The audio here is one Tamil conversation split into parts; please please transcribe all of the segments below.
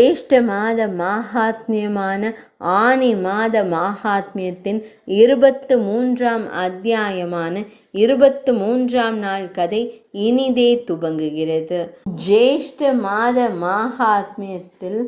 ஜேஷ்ட மாத மகாத்மியமான ஆனி மாத மகாத்மியத்தின் 23ஆம் அத்தியாயமான 23ஆம் நாள் கதை இனிதே துவங்குகிறது. ஜேஷ்ட மாத மகாத்மியத்தில்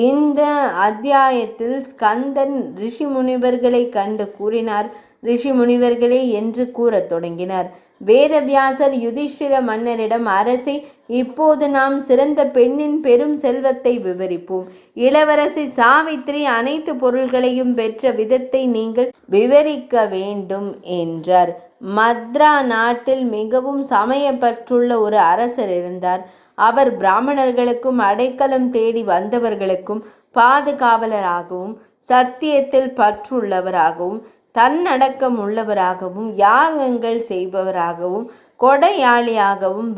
இந்த அத்தியாயத்தில் ஸ்கந்தன் ரிஷி முனிவர்களை கண்டு கூறினார். ரிஷி முனிவர்களே என்று கூறத் தொடங்கினார். வேதவியாசர் யுதிஷ்டிர மன்னரிடம், அரசே, இப்போது நாம் சிறந்த பெண்ணின் பெரும் செல்வத்தை விவரிப்போம். இளவரசி சாவித்திரி அனைத்து பொருள்களையும் பெற்ற விதத்தை நீங்கள் விவரிக்க வேண்டும் என்றார். மத்ரா நாட்டில் மிகவும் சமயப்பற்றுள்ள ஒரு அரசர் இருந்தார். அவர் பிராமணர்களுக்கும் அடைக்கலம் தேடி வந்தவர்களுக்கும் பாதுகாவலராகவும் சத்தியத்தில் பற்றுள்ளவராகவும் தன்னடக்கம் உள்ளவராகவும் யாகங்கள் செய்பவராகவும் கொடையாளியாகவும்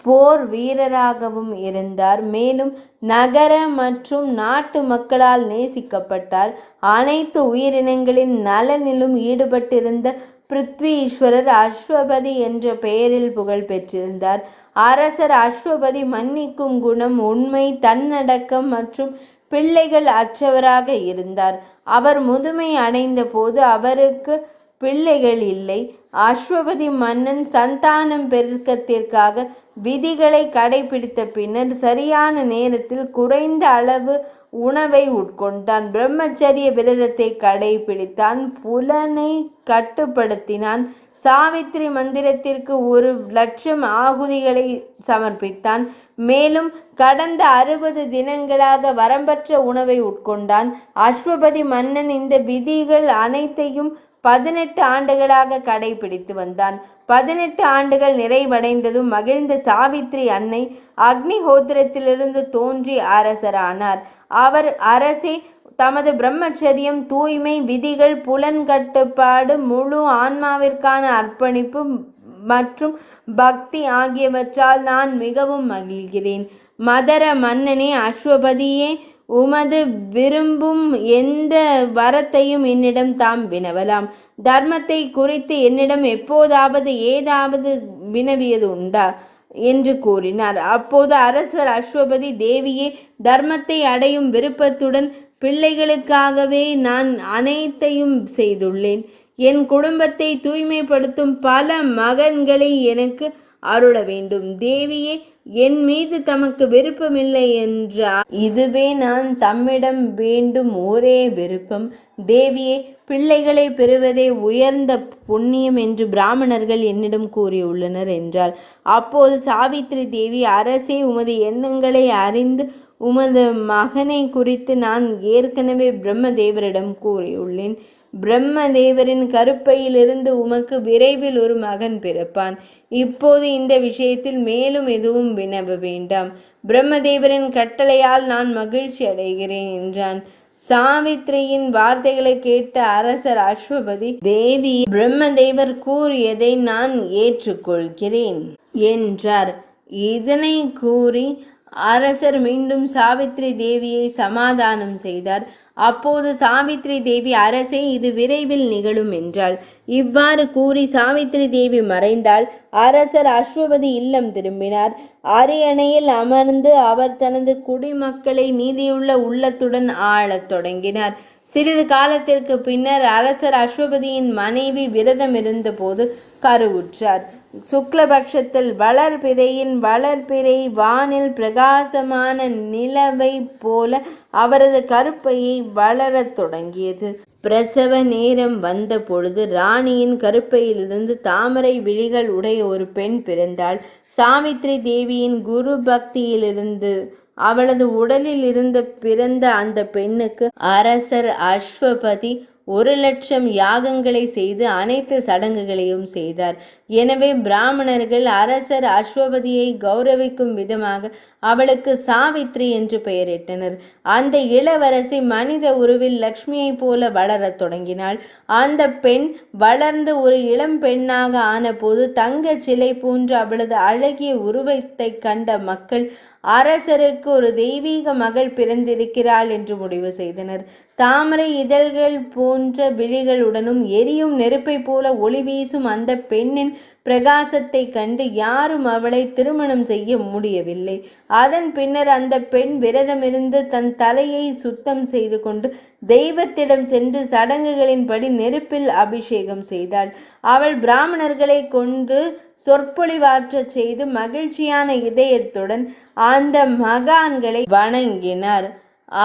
போர் வீரராகவும் இருந்தார். மேலும் நகர மற்றும் நாட்டு மக்களால் நேசிக்கப்பட்டார். அனைத்து உயிரினங்களின் நலனிலும் ஈடுபட்டிருந்த பிருத்வீஸ்வரர் அஸ்வபதி என்ற பெயரில் புகழ் பெற்றிருந்தார். அரசர் அஸ்வபதி மன்னிக்கும் குணம், உண்மை, தன்னடக்கம் மற்றும் பிள்ளைகள் அற்றவராக இருந்தார். அவர் முதுமை அடைந்த போது அவருக்கு பிள்ளைகள் இல்லை. அஸ்வபதி மன்னன் சந்தானம் பெருக்கத்திற்காக விதிகளை கடைபிடித்த பின்னர் சரியான நேரத்தில் குறைந்த அளவு உணவை உட்கொண்டான். பிரம்மச்சரிய விரதத்தை கடைபிடித்தான். புலனை கட்டுப்படுத்தினான். சாவித்திரி மந்திரத்திற்கு 1,00,000 ஆகுதிகளை சமர்ப்பித்தான். மேலும் கடந்த 60 தினங்களாக வரம்பற்ற உணவை உட்கொண்டான். அஸ்வபதி மன்னன் இந்த விதிகள் அனைத்தையும் 18 ஆண்டுகளாக கடைபிடித்து வந்தான். 18 ஆண்டுகள் நிறைவடைந்ததும் மகிழ்ந்த சாவித்திரி அன்னை அக்னிஹோத்திரத்திலிருந்து தோன்றி அரசரானார். அவர், அரசே, தமது பிரம்மச்சரியம், தூய்மை, விதிகள், புலன் கட்டுப்பாடு, முழு ஆன்மாவிற்கான அர்ப்பணிப்பு மற்றும் பக்தி ஆகியவற்றால் நான் மிகவும் மகிழ்கிறேன். மதர மன்னனே, அஸ்வபதியே, உமது விரும்பும் எந்த வரத்தையும் என்னிடம் தாம் வினவலாம். தர்மத்தை குறித்து என்னிடம் எப்போதாவது ஏதாவது வினவியது உண்டா என்று கூறினார். அப்போது அரசர் அஸ்வபதி, தேவியே, தர்மத்தை அடையும் விருப்பத்துடன் பிள்ளைகளுக்காகவே நான் அனைத்தையும் செய்துள்ளேன். என் குடும்பத்தை தூய்மைப்படுத்தும் பல மகன்களை எனக்கு அருள வேண்டும். தேவியே, என் மீது தமக்கு விருப்பமில்லை என்றால் இதுவே நான் தம்மிடம் வேண்டும் ஒரே விருப்பம். தேவியே, பிள்ளைகளை பெறுவதே உயர்ந்த புண்ணியம் என்று பிராமணர்கள் என்னிடம் கூறியுள்ளனர் என்றார். அப்போது சாவித்திரி தேவி, அரசே, உமது எண்ணங்களை அறிந்து உமது மகனை குறித்து நான் ஏற்கனவே பிரம்மதேவரிடம் கூறியுள்ளேன். பிரம்மதேவரின் கருப்பையிலிருந்து உமக்கு விரைவில் ஒரு மகன் பிறப்பான். இப்போது இந்த விஷயத்தில் மேலும் எதுவும் வினவ வேண்டாம். பிரம்மதேவரின் கட்டளையால் நான் மகிழ்ச்சி அடைகிறேன் என்றான். சாவித்திரியின் வார்த்தைகளை கேட்ட அரசர் அஸ்வபதி, தேவி, பிரம்மதேவர் கூறியதை நான் ஏற்றுக்கொள்கிறேன் என்றார். இதனை கூறி அரசர் மீண்டும் சாவித்திரி தேவியை சமாதானம் செய்தார். அப்போது சாவித்திரி தேவி, அரசே, இது விரைவில் நிகழும் என்றாள். இவ்வாறு கூறி சாவித்திரி தேவி மறைந்தாள். அரசர் அஸ்வபதி இல்லம் திரும்பினார். அரியணையில் அமர்ந்து அவர் தனது குடிமக்களை நீதியுள்ள உள்ளத்துடன் ஆளத் தொடங்கினார். சிறிது காலத்திற்கு பின்னர் அரசர் அஸ்வபதியின் மனைவி விரதம் இருந்தபோது கருவுற்றார். சுக்லபக்ஷத்தில் வளர்பிறை வானில் பிரகாசமான நிலவை போல அவரது கருப்பையை வளரத் தொடங்கியது. பிரசவ நேரம் வந்த பொழுது ராணியின் கருப்பையிலிருந்து தாமரை விழிகள் உடைய ஒரு பெண் பிறந்தாள். சாவித்திரி தேவியின் குரு பக்தியிலிருந்து அவளது உடலில் இருந்து பிறந்த அந்த பெண்ணுக்கு அரசர் அஸ்வபதி 1,00,000 யாகங்களை செய்து அனைத்து சடங்குகளையும் செய்தார். எனவே பிராமணர்கள் அரசர் அஸ்வபதியை கௌரவிக்கும் விதமாக அவளுக்கு சாவித்ரி என்று பெயரிட்டனர். அந்த இளவரசி மனித உருவில் லக்ஷ்மியை போல வளரத் தொடங்கினாள். அந்த பெண் வளர்ந்து ஒரு இளம் பெண்ணாக ஆனபோது தங்க சிலை போன்ற அவளது அழகிய உருவத்தை கண்ட மக்கள் அரசருக்கு ஒரு தெய்வீக மகள் பிறந்திருக்கிறாள் என்று முடிவு செய்தனர். தாமரை இதழ்கள் போன்ற விழிகளுடனும் எரியும் நெருப்பை போல ஒளி வீசும் அந்த பெண்ணின் பிரகாசத்தை கண்டு யாரும் அவளை திருமணம் செய்ய முடியவில்லை. அதன் பின்னர் அந்த பெண் விரதமிருந்து தன் தலையை சுத்தம் செய்து கொண்டு தெய்வத்திடம் சென்று சடங்குகளின்படி நெருப்பில் அபிஷேகம் செய்தாள். அவள் பிராமணர்களை கொண்டு சொற்பொழிவாற்றச் செய்து மகிழ்ச்சியான இதயத்துடன் அந்த மகான்களை வணங்கினார்.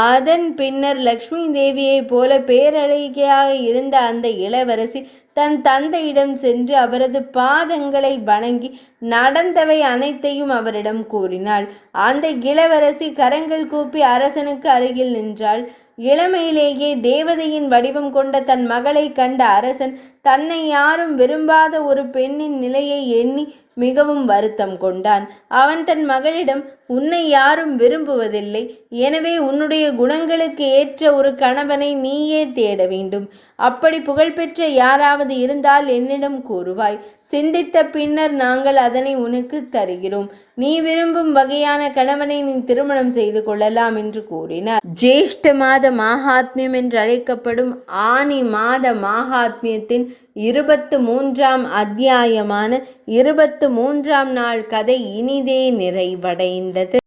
அதன் பின்னர் லக்ஷ்மி தேவியைப் போல பேரழகியாக இருந்த அந்த இளவரசி தன் தந்தையிடம் சென்று அவரது பாதங்களை வணங்கி நடந்தவை அனைத்தையும் அவரிடம் கூறினாள். அந்த இளவரசி கரங்கள் கூப்பி அரசனுக்கு அருகில் நின்றாள். இளமையிலேயே தேவதையின் வடிவம் கொண்ட தன் மகளை கண்ட அரசன் தன்னை யாரும் விரும்பாத ஒரு பெண்ணின் நிலையை எண்ணி மிகவும் வருத்தம் கொண்டான். அவன் தன் மகளிடம், உன்னை யாரும் விரும்புவதில்லை, எனவே உன்னுடைய குணங்களுக்கு ஏற்ற ஒரு கணவனை நீயே தேட வேண்டும். அப்படி புகழ்பெற்ற யாராவது இருந்தால் என்னிடம் கூறுவாய். சிந்தித்த பின்னர் நாங்கள் அதனை உனக்கு தருகிறோம். நீ விரும்பும் வகையான கணவனை நீ திருமணம் செய்து கொள்ளலாம் என்று கூறினார். ஜேஷ்ட மாத மாஹாத்மியம் என்று அழைக்கப்படும் ஆனி மாத மாஹாத்மியத்தின் 23ஆம் அத்தியாயமான 23ஆம் நாள் கதை இனிதே நிறைவடைந்தது.